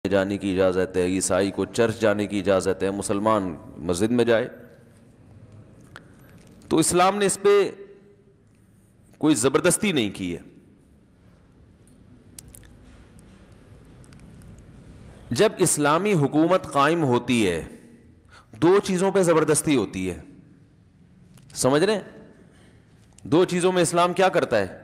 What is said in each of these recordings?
جانے کی اجازت ہے, عیسائی کو چرچ جانے کی اجازت ہے, مسلمان مسجد میں جائے. تو اسلام نے اس پہ کوئی زبردستی نہیں کی ہے. جب اسلامی حکومت قائم ہوتی ہے دو چیزوں پہ زبردستی ہوتی ہے, سمجھ رہے ہیں؟ دو چیزوں میں اسلام کیا کرتا ہے؟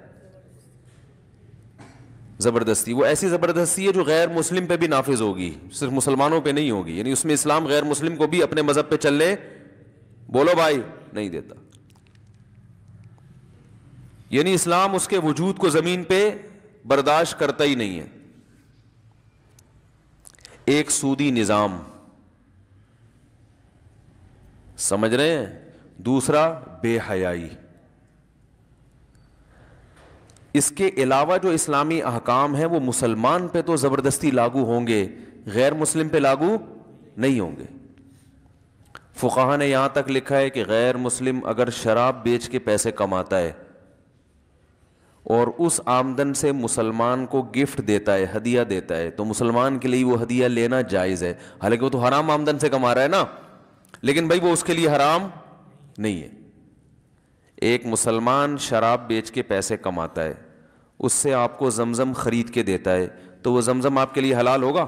زبردستی. وہ ایسی زبردستی ہے جو غیر مسلم پہ بھی نافذ ہوگی, صرف مسلمانوں پہ نہیں ہوگی. یعنی اس میں اسلام غیر مسلم کو بھی اپنے مذہب پہ چلنے بولو بھائی نہیں دیتا. یعنی اسلام اس کے وجود کو زمین پہ برداشت کرتا ہی نہیں ہے. ایک سودی نظام, سمجھ رہے ہیں؟ دوسرا بے حیائی. اس کے علاوہ جو اسلامی احکام ہیں وہ مسلمان پہ تو زبردستی لاگو ہوں گے, غیر مسلم پہ لاگو نہیں ہوں گے. فقہا نے یہاں تک لکھا ہے کہ غیر مسلم اگر شراب بیچ کے پیسے کماتا ہے اور اس آمدن سے مسلمان کو گفٹ دیتا ہے, ہدیہ دیتا ہے, تو مسلمان کے لیے وہ ہدیہ لینا جائز ہے. حالانکہ وہ تو حرام آمدن سے کما رہا ہے نا, لیکن بھائی وہ اس کے لیے حرام نہیں ہے. ایک مسلمان شراب بیچ کے پیسے کماتا ہے, اس سے آپ کو زمزم خرید کے دیتا ہے, تو وہ زمزم آپ کے لیے حلال ہوگا؟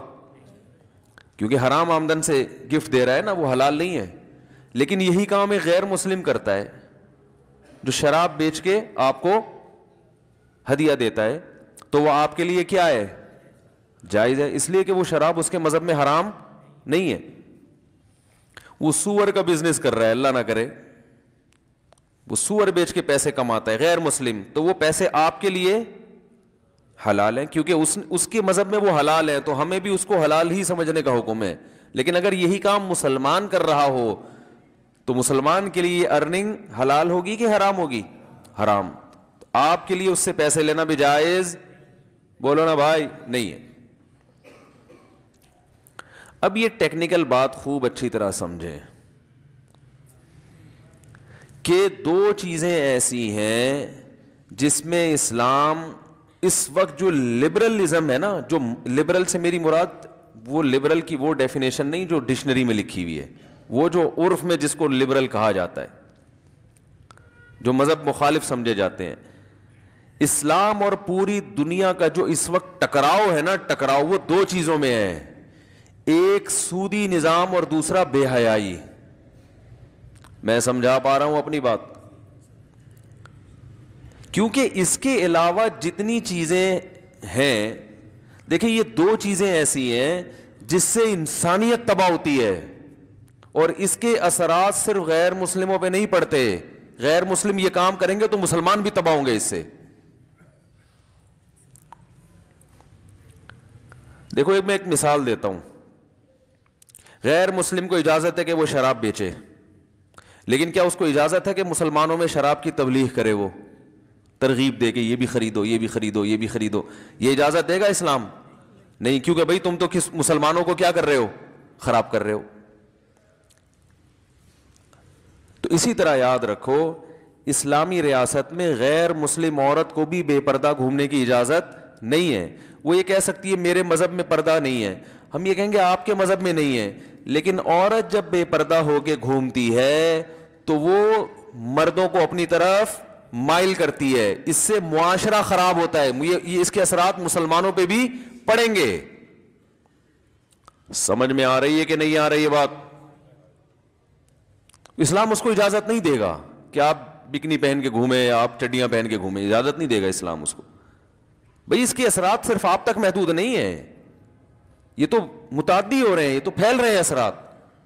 کیونکہ حرام آمدن سے گفٹ دے رہا ہے نا, وہ حلال نہیں ہے. لیکن یہی کام ایک غیر مسلم کرتا ہے جو شراب بیچ کے آپ کو ہدیہ دیتا ہے, تو وہ آپ کے لیے کیا ہے؟ جائز ہے, اس لیے کہ وہ شراب اس کے مذہب میں حرام نہیں ہے. وہ سور کا بزنس کر رہا ہے, اللہ نہ کرے, وہ سور بیچ کے پیسے کماتا ہے غیر مسلم, تو وہ پیسے آپ کے لیے حلال ہیں کیونکہ اس کے مذہب میں وہ حلال ہیں, تو ہمیں بھی اس کو حلال ہی سمجھنے کا حکم ہے. لیکن اگر یہی کام مسلمان کر رہا ہو تو مسلمان کے لیے ارننگ حلال ہوگی کہ حرام ہوگی؟ حرام. آپ کے لیے اس سے پیسے لینا بھی جائز بولو نا بھائی نہیں ہے. اب یہ ٹیکنیکل بات خوب اچھی طرح سمجھیں کہ دو چیزیں ایسی ہیں جس میں اسلام اس وقت جو لبرلزم ہے نا, جو لبرل سے میری مراد وہ لبرل کی وہ ڈیفینیشن نہیں جو ڈکشنری میں لکھی ہوئی ہے, وہ جو عرف میں جس کو لبرل کہا جاتا ہے, جو مذہب مخالف سمجھے جاتے ہیں. اسلام اور پوری دنیا کا جو اس وقت ٹکراؤ ہے نا, ٹکراؤ وہ دو چیزوں میں ہے, ایک سودی نظام اور دوسرا بے حیائی. میں سمجھا پا رہا ہوں اپنی بات؟ کیونکہ اس کے علاوہ جتنی چیزیں ہیں, دیکھیں یہ دو چیزیں ایسی ہیں جس سے انسانیت تباہ ہوتی ہے, اور اس کے اثرات صرف غیر مسلموں پہ نہیں پڑتے. غیر مسلم یہ کام کریں گے تو مسلمان بھی تباہ ہوں گے اس سے. دیکھو میں ایک مثال دیتا ہوں. غیر مسلم کو اجازت ہے کہ وہ شراب بیچے, لیکن کیا اس کو اجازت ہے کہ مسلمانوں میں شراب کی تبلیغ کرے, وہ ترغیب دے کہ یہ بھی خریدو, یہ بھی خریدو, یہ بھی خریدو؟ یہ اجازت دے گا اسلام؟ نہیں, کیونکہ بھائی تم تو کس مسلمانوں کو کیا کر رہے ہو؟ خراب کر رہے ہو. تو اسی طرح یاد رکھو اسلامی ریاست میں غیر مسلم عورت کو بھی بے پردہ گھومنے کی اجازت نہیں ہے. وہ یہ کہہ سکتی ہے میرے مذہب میں پردہ نہیں ہے, ہم یہ کہیں گے آپ کے مذہب میں نہیں ہے. لیکن عورت جب بے پردہ ہو کے گھومتی ہے تو وہ مردوں کو اپنی طرف مائل کرتی ہے, اس سے معاشرہ خراب ہوتا ہے. یہ اس کے اثرات مسلمانوں پہ بھی پڑیں گے. سمجھ میں آ رہی ہے کہ نہیں آ رہی ہے بات؟ اسلام اس کو اجازت نہیں دے گا کہ آپ بکنی پہن کے گھومیں یا آپ چڈیاں پہن کے گھومیں, اجازت نہیں دے گا اسلام اس کو. بھئی اس کے اثرات صرف آپ تک محدود نہیں ہیں, یہ تو متعدی ہو رہے ہیں, یہ تو پھیل رہے ہیں اثرات.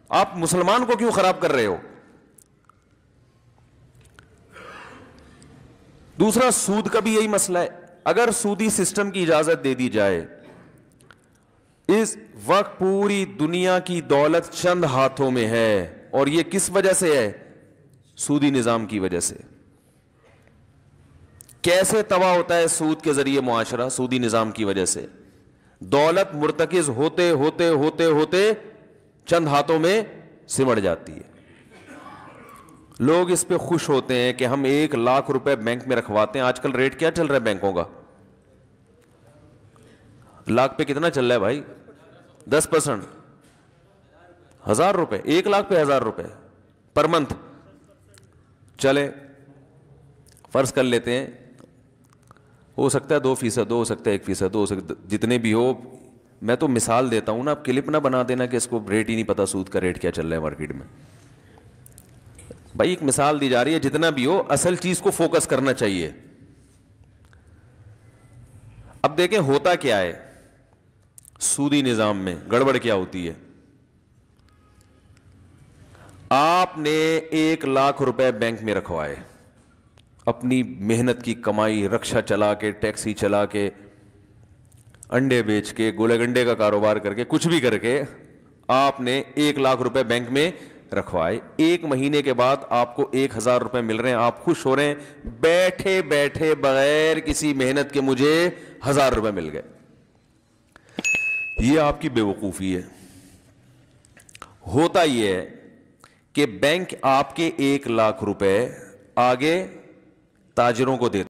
آپ مسلمان کو کیوں خراب کر رہے ہو؟ دوسرا سود کا بھی یہی مسئلہ ہے. اگر سودی سسٹم کی اجازت دے دی جائے, اس وقت پوری دنیا کی دولت چند ہاتھوں میں ہے, اور یہ کس وجہ سے ہے؟ سودی نظام کی وجہ سے. کیسے تباہ ہوتا ہے سود کے ذریعے معاشرہ؟ سودی نظام کی وجہ سے. دولت مرتکز ہوتے ہوتے ہوتے ہوتے چند ہاتھوں میں سمٹ جاتی ہے. لوگ اس پہ خوش ہوتے ہیں کہ ہم 1,00,000 روپے بینک میں رکھواتے ہیں. آج کل ریٹ کیا چل رہا ہے بینکوں کا؟ لاکھ پہ کتنا چل رہا ہے بھائی؟ 10%, 1000 روپے, 1 لاکھ پہ 1000 روپے پر منتھ. چلے فرض کر لیتے ہیں, ہو سکتا ہے 2%, ہو سکتا ہے 1%, ہو سکتا جتنے بھی ہو. میں تو مثال دیتا ہوں نا, آپ کلپ نہ بنا دینا کہ اس کو ریٹ ہی نہیں پتا, سود کا ریٹ کیا چل رہا ہے مارکیٹ میں. بھائی ایک مثال دی جا رہی ہے, جتنا بھی ہو اصل چیز کو فوکس کرنا چاہیے. اب دیکھیں ہوتا کیا ہے سودی نظام میں, گڑبڑ کیا ہوتی ہے. آپ نے 1 لاکھ روپے بینک میں رکھوائے, اپنی محنت کی کمائی, رکشا چلا کے, ٹیکسی چلا کے, انڈے بیچ کے, گولے گنڈے کا کاروبار کر کے, کچھ بھی کر کے آپ نے 1 لاکھ روپے بینک میں رکھوائے. 1 مہینے کے بعد آپ کو 1000 روپے مل رہے ہیں, آپ خوش ہو رہے ہیں, بیٹھے بیٹھے بغیر کسی محنت کے مجھے 1000 روپے مل گئے. یہ آپ کی بے وقوفی ہے. ہوتا یہ ہے کہ بینک آپ کے 1 لاکھ روپے آگے تاجروں کو دیتا